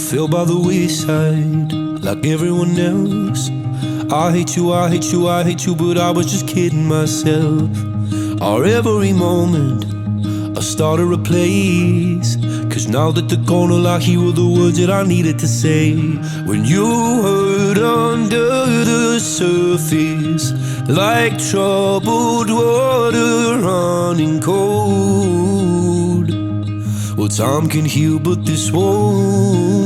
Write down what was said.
fell by the wayside like everyone else. I hate you, I hate you, I hate you, but I was just kidding myself. Our every moment I started a place, 'cause now that they're gone, all I hear were the words that I needed to say. When you hurt under the surface, like troubled water running cold. Well, time can heal, but this won't.